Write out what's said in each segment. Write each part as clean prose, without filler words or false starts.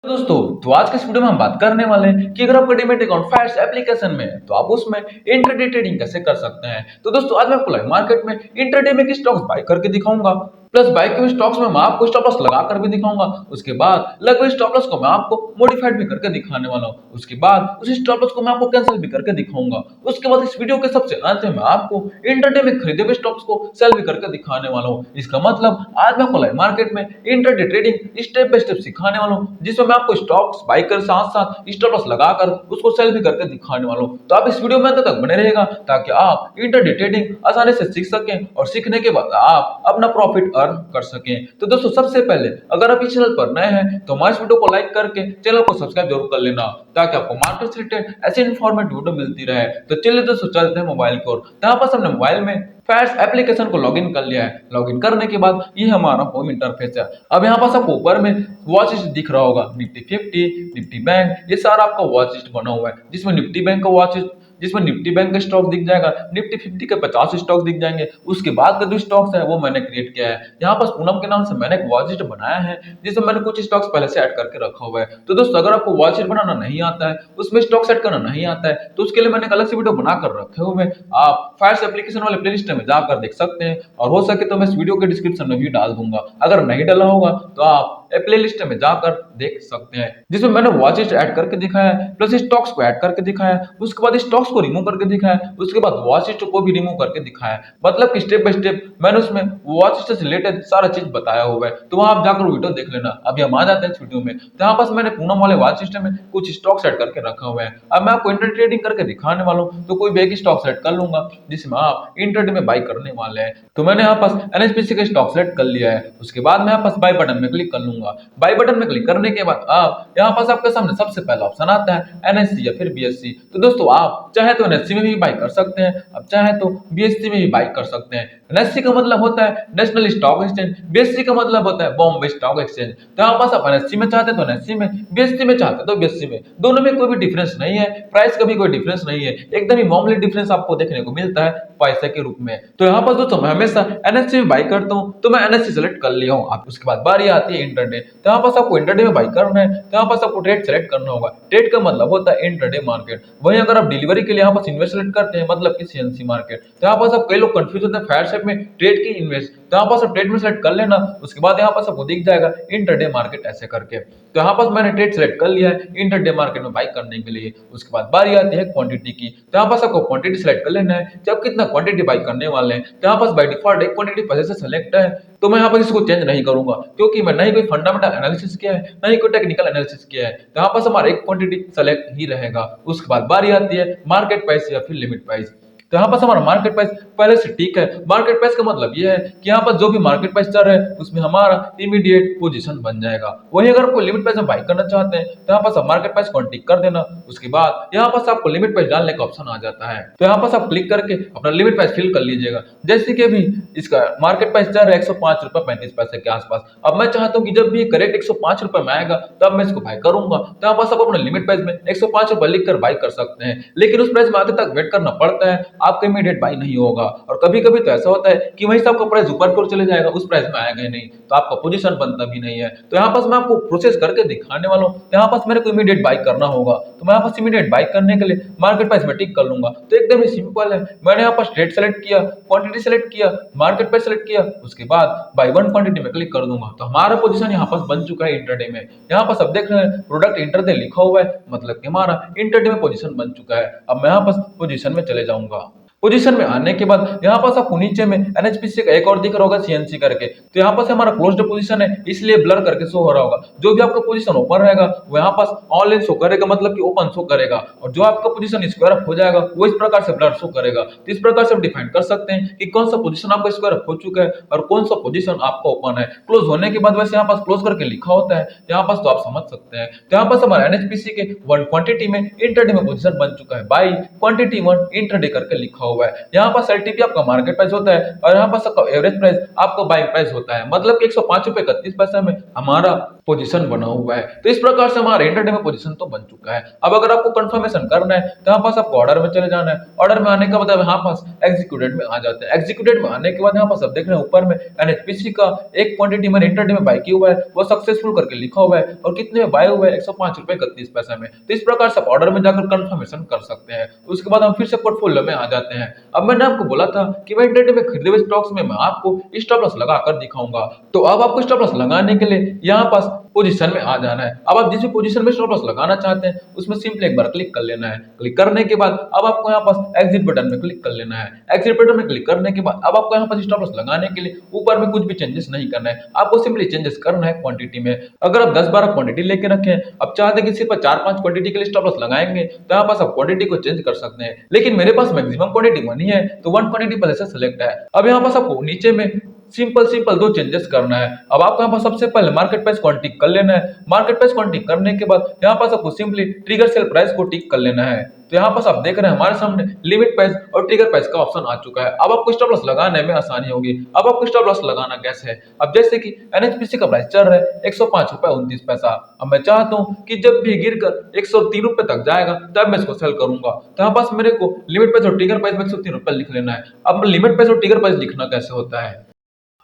दोस्तों, तो आज के इस वीडियो में हम बात करने वाले हैं कि अगर आपका डीमैट अकाउंट फायर्स एप्लीकेशन में है तो आप उसमें इंट्राडे ट्रेडिंग कैसे कर सकते हैं। तो दोस्तों, आज मैं आपको लाइव मार्केट में इंट्राडे में स्टॉक्स बाय करके दिखाऊंगा, प्लस बाय के हुए स्टॉक्स में मैं आपको स्टॉप लॉस लगा कर भी दिखाऊंगा। उसके बाद लगे हुए स्टॉप लॉस को मैं आपको मॉडिफाइड भी करके दिखाने वाला हूँ। उसके बाद उस स्टॉप लॉस को मैं आपको कैंसिल भी करके दिखाऊंगा। उसके बाद इस वीडियो के सबसे अंत में मैं आपको इंट्राडे में खरीदे हुए स्टॉक्स को सेल भी करके दिखाने वाला हूँ। इसका मतलब आज मैं आपको लाइव मार्केट में intraday trading step by step सिखाने वाला हूँ, जिसमें मैं आपको स्टॉक्स बाय कर साथ साथ स्टॉप लॉस लगाकर उसको सेल भी करके दिखाने वाला हूँ। तो आप इस वीडियो में अंत तक बने रहेगा ताकि आप इंट्राडे ट्रेडिंग आसानी से सीख सकें और सीखने के बाद आप अपना प्रॉफिट अर्न कर सकें। तो दोस्तों, सबसे पहले अगर आप इस चैनल पर नए हैं तो हमारे वीडियो को लाइक करके चैनल को सब्सक्राइब जरूर कर लेना, ताकि आपको मार्केट से रिलेटेड ऐसी इंफॉर्मेटिव वीडियो मिलती रहे। तो चलिए दोस्तों, चलते हैं मोबाइल की ओर। यहाँ पर हमने मोबाइल में फायर्स एप्लीकेशन को लॉगिन कर लिया है। लॉगिन करने के बाद ये हमारा होम इंटरफेस है। अब यहाँ पर आपको ऊपर में वॉच लिस्ट दिख रहा होगा, निफ्टी 50, निफ्टी बैंक, ये सारा आपका वॉच लिस्ट बना हुआ है, जिसमें निफ्टी बैंक का वॉच लिस्ट, जिसमें निफ्टी बैंक का स्टॉक दिख जाएगा, निफ्टी 50 के 50 स्टॉक दिख जाएंगे। उसके बाद का जो स्टॉक्स है वो मैंने क्रिएट किया है। यहाँ पर पूनम के नाम से मैंने एक वॉच लिस्ट बनाया है, जिसमें मैंने कुछ स्टॉक्स पहले से ऐड करके रखा हुआ है। तो दोस्तों, अगर आपको वॉच लिस्ट बनाना नहीं आता है, उसमें स्टॉक सेट करना नहीं आता है, तो उसके लिए मैंने एक अलग से वीडियो बनाकर रखे हुए हैं। आप फायर्स एप्लीकेशन वाले प्लेलिस्ट में जाकर देख सकते हैं, और हो सके तो मैं इस वीडियो के डिस्क्रिप्शन में भी डाल दूंगा। अगर नहीं डाला होगा तो आप प्ले लिस्ट में जाकर देख सकते हैं, जिसमें मैंने वॉच लिस्ट ऐड करके दिखाया है, प्लस स्टॉक्स को ऐड करके दिखाया है, उसके बाद स्टॉक्स को रिमूव करके दिखाया है, उसके बाद वॉच लिस्ट को भी रिमूव करके दिखाया है। मतलब कि स्टेप बाय स्टेप मैंने उसमें वॉच लिस्ट से रिलेटेड सारा चीज बताया हुआ है। तो वहां आप जाकर वीडियो देख लेना। अभी हम आ जाते हैं इस वीडियो में। तो यहाँ पास मैंने पूनम वाले वॉच लिस्ट में कुछ स्टॉक सेट करके रखा हुआ है। अब मैं आपको इंटर ट्रेडिंग करके दिखाने वाला हूँ, तो कोई भी एक स्टॉक सेट कर लूंगा जिसमें आप इंटरडे में बाई करने वाले हैं। तो मैंने यहाँ पास एनएचपीसी का स्टॉक सेलेक्ट कर लिया है। उसके बाद मैं यहाँ पास बाय बटन में क्लिक कर लूंगा। बाय बटन में क्लिक करने के बाद आप यहाँ पास आपके सामने सबसे पहला ऑप्शन आता है एनएससी या फिर बीएससी। तो दोस्तों, आप चाहे तो एनएससी में भी बाय कर सकते हैं, आप चाहे तो बीएससी में भी बाय कर सकते हैं। एनएससी का मतलब होता है नेशनल स्टॉक एक्सचेंज, बीएससी का मतलब होता है बॉम्बे स्टॉक एक्सचेंज। तो यहाँ पास आप एनएससी में चाहते तो एनएससी में, बीएससी में चाहते तो बीएससी में, दोनों में कोई भी डिफरेंस नहीं है, प्राइस का भी कोई डिफरेंस नहीं है, एकदम ही मामूली डिफरेंस आपको देखने को मिलता है पैसे के रूप में। तो यहाँ पर दोस्तों, मैं हमेशा एनएससी में बाय करता हूँ, तो मैं एनएससी सेलेक्ट कर लिया हूँ। आप उसके बाद बारी आती है इंटरडे। तो यहाँ पास आपको इंटरडे में बाय करना है, तो यहाँ पास आपको ट्रेड सेलेक्ट करना होगा। ट्रेड का मतलब होता है इंटरडे मार्केट। वहीं अगर आप डिलीवरी के लिए यहाँ पास इन्वेस्ट सेलेक्ट करते हैं, मतलब कि सीएनसी मार्केट, तो यहाँ पास आप कई लोग कंफ्यूज होते हैं फायरशेप में ट्रेड की इन्वेस्ट। तो यहाँ पास आप ट्रेड में सेलेक्ट कर लेना। उसके बाद यहाँ पास आपको दिख जाएगा इंटरडे मार्केट ऐसे करके। तो यहाँ पास मैंने ट्रेड सेलेक्ट कर लिया है इंटरडे मार्केट में बाय करने के लिए। उसके बाद बारी आती है क्वांटिटी की। तो यहाँ पास आपको क्वांटिटी सेलेक्ट कर लेना है, जब कितना क्वांटिटी बाय करने वाले हैं। तो यहाँ पास बाय डिफॉल्ट एक क्वांटिटी पहले से सेलेक्ट है, तो मैं यहाँ पर इसको चेंज नहीं करूंगा, क्योंकि मैं नहीं कोई फंडामेंटल एनालिसिस किया है, नहीं कोई टेक्निकल एनालिसिस किया है। तो यहाँ पास हमारा एक क्वांटिटी सेलेक्ट ही रहेगा। उसके बाद बारी आती है मार्केट प्राइस या फिर लिमिट प्राइस। तो यहाँ पास हमारा मार्केट प्राइस पहले से ठीक है। मार्केट प्राइस का मतलब ये है कि यहाँ पर जो भी मार्केट प्राइस चल रहा है उसमें हमारा इमीडिएट पोजीशन बन जाएगा। वही अगर आपको लिमिट प्राइस में बाय करना चाहते हैं, तो यहाँ पास आप मार्केट प्राइस को टिक कर देना। उसके बाद यहाँ पास आपको लिमिट प्राइस डालने का ऑप्शन आ जाता है। तो यहाँ पास आप क्लिक करके अपना लिमिट प्राइस फिल कर लीजिएगा। जैसे कि अभी इसका मार्केट प्राइस चल रहा है 105 रुपए 35 पैसे के आसपास। अब मैं चाहता हूँ कि जब भी करेक्ट 105 रुपए में आएगा तब मैं इसको बाय करूंगा। तो यहाँ पास आप अपने लिमिट प्राइस में 105 रुपए लिख कर बाय कर सकते हैं, लेकिन उस प्राइस में आगे तक वेट करना पड़ता है, आपका इमीडिएट बाय नहीं होगा। और कभी कभी तो ऐसा होता है कि वहीं से आपका प्राइस ऊपर की ओर चले जाएगा, उस प्राइस में आएगा ही नहीं, तो आपका पोजीशन बनता भी नहीं है। तो यहाँ पास मैं आपको प्रोसेस करके दिखाने वाला हूँ। यहाँ पास मेरे को इमीडिएट बाय करना होगा, तो मैं यहाँ पास इमीडिएट बाय करने के लिए मार्केट प्राइस में टिक कर लूंगा। तो एकदम ही सिंपल है। मैंने यहाँ पास ट्रेड सेलेक्ट किया, क्वांटिटी सेलेक्ट किया, मार्केट प्राइस सेलेक्ट किया, उसके बाद बाय वन क्वांटिटी में क्लिक कर दूंगा। तो हमारा पोजीशन यहाँ पास बन चुका है इंटरडे में। यहाँ पास आप देख रहे हैं प्रोडक्ट इंटरडे लिखा हुआ है, मतलब कि हमारा इंटरडे में पोजीशन बन चुका है। अब मैं यहाँ पास पोजीशन में चले जाऊंगा। पोजीशन में आने के बाद यहाँ पास आपको नीचे में एनएचपीसी का एक और दिख रहा होगा सीएनसी करके। तो यहाँ पास हमारा क्लोज्ड पोजीशन है, इसलिए ब्लर करके शो हो रहा होगा। जो भी आपका पोजीशन ओपन रहेगा वो यहाँ पास ऑनलाइन शो करेगा, मतलब कि ओपन शो करेगा, और जो आपका पोजीशन स्क्वायर अप हो जाएगा वो इस प्रकार से ब्लर शो करेगा। तो इस प्रकार से आप डिफाइन कर सकते हैं कि कौन सा पोजीशन आपका स्क्वायर अप हो चुका है और कौन सा पोजीशन आपका ओपन है। क्लोज होने के बाद वैसे यहाँ पास क्लोज करके लिखा होता है यहाँ पास, तो आप समझ सकते हैं। तो यहाँ पास हमारा एनएचपीसी के वन क्वांटिटी में इंटरडे में पोजीशन बन चुका है, बाई क्वांटिटी वन इंटरडे करके लिखा हुआ है। यहाँ पास एलटीपी आपका मार्केट प्राइस होता है और यहाँ पास आपका एवरेज प्राइस आपका बाइंग प्राइस होता है, मतलब कि 105 रुपए 31 पैसे में हमारा पोजीशन बना हुआ है। तो इस प्रकार से हमारा इंटरडे में पोजीशन तो बन चुका है। अब अगर आपको कंफर्मेशन करना है तो यहाँ पास आपको ऑर्डर में चले जाना है। ऑर्डर में आने के बाद यहाँ पास एग्जीक्यूटेड में आ जाते हैं। एग्जीक्यूटेड में आने के बाद यहाँ पास आप देख रहे हैं ऊपर में एनएचपीसी का एक क्वांटिटी मैंने इंटरडे में बाय किया हुआ है, वो सक्सेसफुल करके लिखा हुआ है और कितने में बाय हुआ है 105 रुपए 31 पैसे में। तो इस प्रकार से आप ऑर्डर में जाकर कंफर्मेशन कर सकते हैं। उसके बाद हम फिर से पोर्टफोलियो में आ जाते हैं। अब मैंने आपको बोला था कि मैं इंटरडे में खरीदे हुए स्टॉक्स में मैं आपको स्टॉप लॉस लगाकर दिखाऊंगा। तो अब आपको स्टॉप लॉस लगाने के लिए यहाँ पास पोजीशन में आ जाना है। अब आप जिस भी पोजीशन में स्टॉप लॉस लगाना चाहते हैं उसमें सिंपली एक बार क्लिक कर लेना है। क्लिक करने के बाद अब आपको यहाँ पास एग्जिट बटन में क्लिक कर लेना है। एग्जिट बटन में क्लिक करने के बाद अब आपको यहाँ पास स्टॉप लॉस लगाने के लिए ऊपर में कुछ भी चेंजेस नहीं करना है, आपको सिंपली चेंजेस करना है क्वांटिटी में। अगर आप 10-12 क्वांटिटी लेके रखें, अब चाहते हैं कि सिर्फ 4-5 क्वांटिटी के लिए स्टॉप लॉस लगाएंगे तो यहाँ पास आप क्वांटिटी को चेंज कर सकते हैं, लेकिन मेरे पास मैक्सिमम क्वांटिटी 1 ही है तो 1 क्वांटिटी पहले से सिलेक्ट है। अब यहाँ पास आपको नीचे में सिंपल 2 चेंजेस करना है। अब आपको यहाँ पर सबसे पहले मार्केट प्राइस को टिक कर लेना है। मार्केट प्राइस को टिक करने के बाद यहाँ पास आपको सिंपली ट्रिगर सेल प्राइस को टिक कर लेना है। तो यहाँ पास आप देख रहे हैं हमारे सामने लिमिट प्राइस और ट्रिगर प्राइस का ऑप्शन आ चुका है। अब आपको स्टॉप लॉस लगाने में आसानी होगी। अब आपको स्टॉप लॉस लगाना कैसे है, अब जैसे कि एनएचपीसी का प्राइस चल रहा है 105 रुपए 29 पैसा। अब मैं चाहता हूँ कि जब भी गिरकर 103 रुपए तक जाएगा तब मैं इसको सेल करूंगा। तो यहाँ पास मेरे को लिमिट प्राइस और ट्रिगर प्राइस में 103 रुपए लिख लेना है। अब लिमिट प्राइस और ट्रिगर प्राइस लिखना कैसे होता है,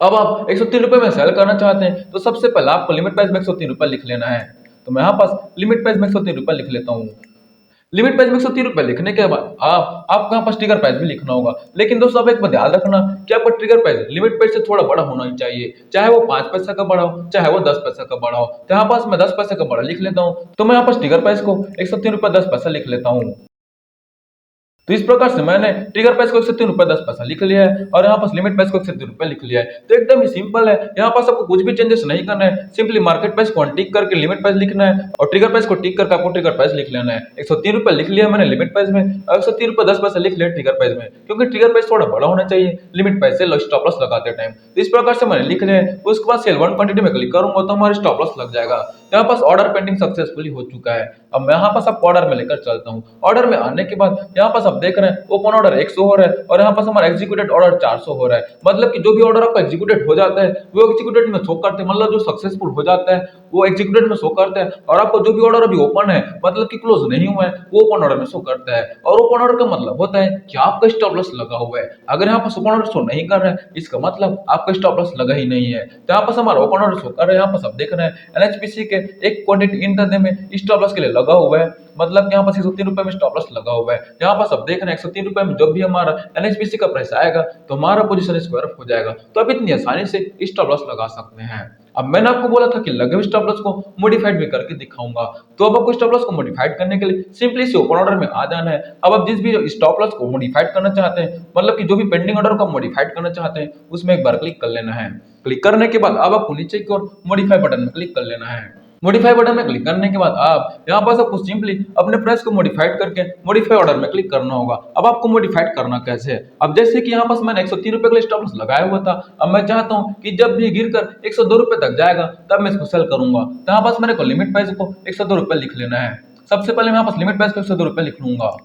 अब आप 103 रुपए में सेल करना चाहते हैं तो सबसे पहले आपको लिमिट प्राइस में 103 रुपए लिख लेना है। तो मैं यहाँ पास लिमिट प्राइस में 103 रुपए लिख लेता हूँ। लिमिट प्राइस में 103 रुपए लिखने के बाद आपको यहाँ पास ट्रिगर प्राइस भी लिखना होगा। लेकिन दोस्तों आप एक बात ध्यान रखना कि आपका ट्रिगर प्राइस लिमिट प्राइस से थोड़ा बड़ा होना ही चाहिए, चाहे वो 5 पैसा का बड़ा हो चाहे वो 10 पैसा का बड़ा हो। तो यहाँ पास मैं 10 पैसे का बड़ा लिख लेता हूँ। तो मैं यहाँ पास ट्रिगर प्राइस को 103 रुपए 10 पैसा लिख लेता हूँ। तो इस प्रकार से मैंने ट्रिगर प्राइस को 103 रुपए 10 पैसा लिख लिया है और यहाँ पास लिमिट प्राइस को 103 रुपए लिख लिया है। तो एकदम ही सिंपल है, यहाँ पास आपको कुछ भी चेंजेस नहीं करना है, सिंपली मार्केट प्राइस को टिक करके लिमिट प्राइस लिखना है और ट्रिगर प्राइस को टिक करके आपको ट्रिगर प्राइस लिख लेना है। 103 रुपए लिख लिया मैंने लिमिट प्राइस में और 103 रुपए 10 पैसा लिख लिया ट्रिगर प्राइस में, क्योंकि ट्रिगर प्राइस थोड़ा बड़ा होना चाहिए लिमिट प्राइस से स्टॉप लॉस लगाते टाइम। तो इस प्रकार से मैंने लिख लिया है। उसके बाद सेल 1 क्वांटिटी में क्लिक करूंगा तो हमारे स्टॉप लॉस लग जाएगा। यहाँ पास ऑर्डर पेंडिंग सक्सेसफुली हो चुका है। अब मैं यहाँ पास आपको ऑर्डर में लेकर चलता हूँ। ऑर्डर में आने के बाद यहाँ पास आप देख रहे हैं ओपन ऑर्डर 100 हो रहा है और यहाँ पास हमारा एग्जीक्यूटेड ऑर्डर 400 हो रहा है। मतलब कि जो भी ऑर्डर आपका एग्जीक्यूटेड हो जाता है वो एग्जीक्यूटेड में शो करते हैं, मतलब जो सक्सेसफुल हो जाता है वो एग्जीक्यूटेड में शो करता है। और आपको जो भी ऑर्डर अभी ओपन है मतलब कि क्लोज नहीं हुआ है वो ओपन ऑर्डर में शो करता है। और ओपन ऑर्डर का मतलब होता है कि आपका स्टॉप लॉस लगा हुआ है। अगर यहाँ पास ओपन ऑर्डर शो नहीं कर रहा है इसका मतलब आपका स्टॉप लॉस लगा ही नहीं है। तो यहाँ पास हमारा ओपन ऑर्डर शो कर रहा है। यहाँ पास आप देख रहे हैं एनएचपीसी के एक क्वांटिटी इंटरडे में स्टॉप लॉस के लिए लगा हुआ है, मतलब यहाँ पास 103 रुपए में स्टॉप लॉस लगा हुआ है। यहाँ पास आप देख रहे हैं 103 रुपए में जब भी हमारा एनएचपीसी का प्राइस आएगा तो हमारा पोजीशन स्क्वायर अप हो जाएगा। तो आप इतनी आसानी से स्टॉप लॉस लगा सकते हैं। अब मैंने आपको बोला था कि लगे हुए स्टॉप लॉस को मॉडिफाइड भी करके दिखाऊंगा। तो अब आपको स्टॉप लॉस को मॉडिफाइड करने के लिए सिंपली से ओपन ऑर्डर में आ जाना है। अब आप जिस भी स्टॉप लॉस को मॉडिफाइड करना चाहते हैं, मतलब कि जो भी पेंडिंग ऑर्डर को मॉडिफाइड करना चाहते हैं उसमें एक बार क्लिक कर लेना है। क्लिक करने के बाद अब आपको नीचे की ओर मॉडिफाई बटन में क्लिक कर लेना है। मॉडिफाई बटन में क्लिक करने के बाद आप यहाँ पास आपको सिंपली अपने प्राइस को मॉडिफाइड करके मॉडिफाई ऑर्डर में क्लिक करना होगा। अब आपको मॉडिफाइड करना कैसे है, अब जैसे कि यहाँ पास मैंने 103 रुपए के लिए स्टॉप लॉस लगाया हुआ था। अब मैं चाहता हूँ कि जब भी गिरकर 102 रुपए तक जाएगा तब मैं इसको सेल करूंगा। तो यहाँ पास मेरे को लिमिट प्राइस को 102 रुपए लिख लेना है। सबसे पहले मैं यहाँ पास लिमिट प्राइस को 102 रुपए लिख लूंगा।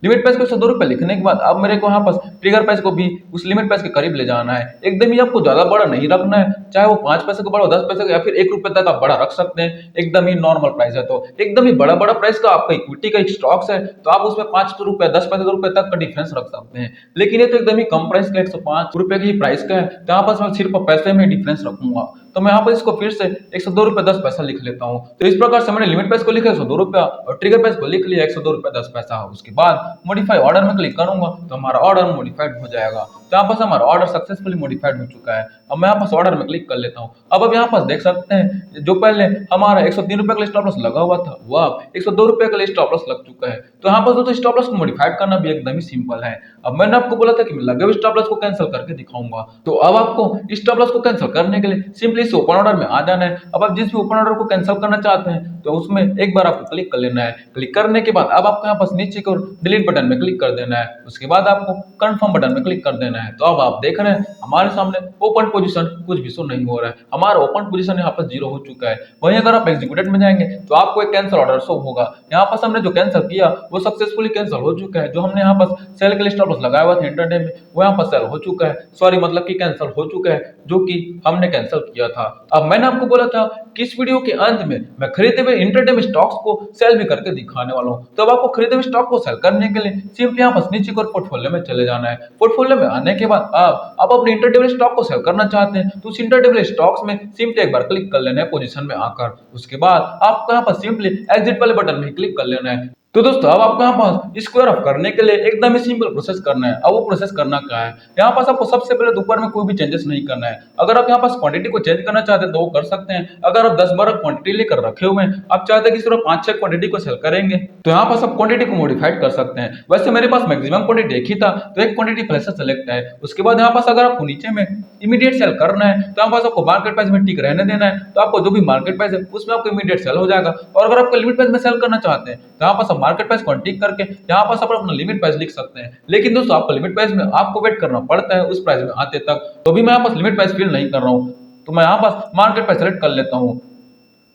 लिमिट प्राइस को 102 रुपए लिखने के बाद अब मेरे को यहाँ पास ट्रिगर प्राइस को भी उस लिमिट प्राइस के करीब ले जाना है। एकदम ही आपको ज्यादा बड़ा नहीं रखना है, चाहे वो 5 पैसे का बड़ा हो 10 पैसे का या फिर 1 रुपए तक आप बड़ा रख सकते हैं। एकदम ही नॉर्मल प्राइस है तो एकदम ही बड़ा प्राइस का आपका इक्विटी का स्टॉक्स है तो आप उसमें 5 रुपए 10 पैसे रुपए तक का डिफरेंस रख सकते हैं। लेकिन ये तो एकदम ही कम प्राइस का 105 रुपए की प्राइस का है तो यहाँ पास मैं सिर्फ पैसे में डिफरेंस रखूंगा। तो मैं यहाँ पर इसको फिर से 102 रुपए 10 पैसा लिख लेता हूँ। तो इस प्रकार से मैंने लिमिट प्राइस को लिखा 102 रुपया और ट्रिगर प्राइस को लिख लिया 102 रुपए 10 पैसा। उसके बाद मॉडिफाई ऑर्डर में क्लिक करूंगा तो हमारा ऑर्डर मॉडिफाइड हो जाएगा। तो यहाँ पास हमारा ऑर्डर सक्सेसफुली मॉडिफाइड हो चुका है। अब मैं यहाँ पास ऑर्डर में क्लिक कर लेता हूँ। अब यहाँ पास देख सकते हैं जो पहले हमारा 103 रुपए का स्टॉप लॉस लगा हुआ था वो अब 102 रुपए का स्टॉप लॉस लग चुका है। तो यहाँ पास दोस्तों स्टॉप लॉस को मॉडिफाइड करना भी एकदम ही सिंपल है। अब मैंने आपको बोला था कि मैं लगे हुए स्टॉप लॉस को कैंसिल करके दिखाऊंगा। तो अब आपको स्टॉप लॉस को कैंसिल करने के लिए सिंपली सिंपली इस ओपन ऑर्डर में आ जाना है। अब आप जिस भी ओपन ऑर्डर को कैंसिल करना चाहते हैं तो उसमें एक बार आपको क्लिक कर लेना है। क्लिक करने के बाद अब आपको यहाँ पास नीचे की ओर डिलीट बटन में क्लिक कर देना है। उसके बाद आपको कंफर्म बटन में क्लिक कर देना है। तो अब आप देख रहे हैं हमारे सामने ओपन पोजीशन कुछ भी शो नहीं हो रहा है, हमारा ओपन पोजीशन यहाँ पर 0 हो चुका है। वहीं अगर आप एग्जीक्यूटेड में जाएंगे तो आपको एक कैंसिल ऑर्डर शो होगा। यहाँ पास हमने जो कैंसिल किया वो सक्सेसफुली कैंसिल हो चुका है। जो हमने यहाँ पास सेल के लिए स्टॉप लॉस लगाया हुआ था इंट्राडे में वो यहाँ पर सेल हो चुका है, सॉरी मतलब कि कैंसिल हो चुका है, जो कि हमने कैंसिल किया था। अब मैंने आपको बोला था कि इस वीडियो के अंत में मैं खरीदे हुए इंट्राडे में स्टॉक्स को सेल भी करके दिखाने वाला हूँ। तो अब आपको खरीदे हुए स्टॉक को सेल करने के लिए सिंपली यहाँ पर नीचे को पोर्टफोलियो में चले जाना है। पोर्टफोलियो में आने के बाद आप अपने इंट्राडे स्टॉक को सेल करना चाहते हैं तो उस इंट्राडे स्टॉक्स में सिंपली एक बार क्लिक कर लेना है पोजीशन में आकर। उसके बाद आपको यहाँ पर सिंपली एग्जिट वाले बटन में क्लिक कर लेना है। तो दोस्तों अब आपको यहाँ पास स्क्वायर ऑफ करने के लिए एकदम ही सिंपल प्रोसेस करना है। अब वो प्रोसेस करना क्या है, यहाँ पास आपको सबसे पहले दोपहर में कोई भी चेंजेस नहीं करना है। अगर आप यहाँ पास क्वांटिटी को चेंज करना चाहते हैं तो वो कर सकते हैं। अगर आप 10-12 क्वांटिटी लेकर रखे हुए हैं, आप चाहते हैं कि सिर्फ 5-6 क्वांटिटी को सेल करेंगे तो यहाँ पास आप क्वांटिटी को मॉडिफाइड कर सकते हैं। वैसे मेरे पास मैक्सिमम क्वांटिटी एक ही था तो एक क्वांटिटी पहले से सेलेक्ट है। उसके बाद यहाँ पास अगर आपको नीचे में इमीडिएट सेल करना है तो यहाँ पास आपको मार्केट प्राइस में टिक रहने देना है। तो आपको जो भी मार्केट प्राइस है उसमें आपको इमीडिएट सेल हो जाएगा। और अगर आपको लिमिट प्राइस में सेल करना चाहते हैं तो यहाँ पास आप मार्केट प्राइस को टिक करके यहाँ पास आप अपना लिमिट प्राइस लिख सकते हैं। लेकिन दोस्तों आपको लिमिट प्राइस में आपको वेट करना पड़ता है उस प्राइस में आते तक। तो भी मैं यहाँ पास लिमिट प्राइस फिल नहीं कर रहा हूँ, तो मैं यहाँ पास मार्केट प्राइस सेलेक्ट कर लेता हूँ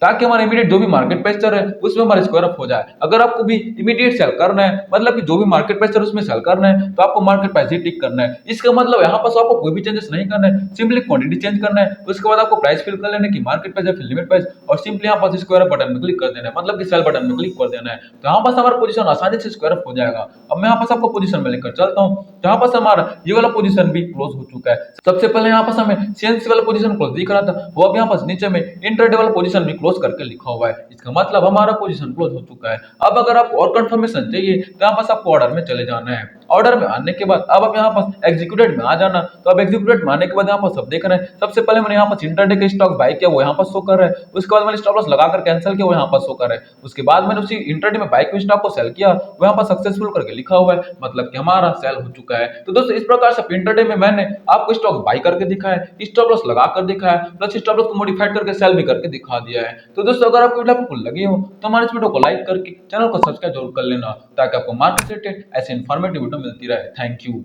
ताकि हमारा इमीडिएट जो भी मार्केट प्राइस चल रहा है उसमें हमारा स्क्वायर अप हो जाए। अगर आपको भी इमीडिएट सेल करना है मतलब कि जो भी मार्केट प्राइस चल रहा है उसमें सेल करना है तो आपको मार्केट प्राइस ही टिक करना है। इसका मतलब यहाँ पर आपको कोई भी चेंजेस नहीं करना है, सिंपली क्वांटिटी चेंज करना है। उसके बाद आपको प्राइस फिल कर लेना है कि मार्केट प्राइस या फिर लिमिट प्राइस, और सिंपली यहाँ पास स्क्वायर बटन में क्लिक कर देना है, मतलब कि सेल बटन में क्लिक कर देना है। तो यहाँ पास हमारा पोजीशन आसानी से स्क्वायर अप हो जाएगा। अब मैं यहाँ पास आपको पोजीशन में लेकर चलता हूँ। यहाँ पास हमारा ये वाला पोजीशन भी क्लोज हो चुका है। सबसे पहले यहाँ पास हमें सीएनसी वाला पोजीशन क्लोज दिख रहा था, वो अब यहाँ पास नीचे में इंट्राडे वाला पोजीशन भी क्लोज करके लिखा हुआ है। इसका मतलब हमारा पोजीशन क्लोज हो चुका है। अब अगर आपको और कंफर्मेशन चाहिए तो यहाँ पास आपको ऑर्डर में चले जाना है। ऑर्डर में आने के बाद अब आप यहाँ पास एग्जीक्यूटेड में आ जाना। तो अब एग्जीक्यूटेड में आने के बाद यहाँ पास सब देख रहे हैं, सबसे पहले मैंने यहाँ पास इंट्राडे के स्टॉक बाय किया वो यहाँ पास शो कर रहा है। उसके बाद मैंने स्टॉप लॉस लगाकर कैंसिल किया वो यहाँ पास शो कर रहा है। उसके बाद मैंने उसी इंट्राडे में बाय किए स्टॉक को सेल किया वो यहाँ पास सक्सेसफुल करके लिखा हुआ है, मतलब कि हमारा सेल हो चुका है। तो दोस्तों इस प्रकार से इंट्राडे में मैंने आपको स्टॉक बाय करके दिखाया है, स्टॉप लॉस लगाकर दिखाया है, प्लस स्टॉप लॉस को मॉडिफाइड करके सेल भी करके दिखा दिया है। तो दोस्तों अगर आपको वीडियो आपको लगी हो तो हमारे इस वीडियो को लाइक करके चैनल को सब्सक्राइब जरूर कर लेना ताकि आपको मार्केट से रिलेटेड ऐसे इन्फॉर्मेटिव वीडियो मिलती रहे। Thank you.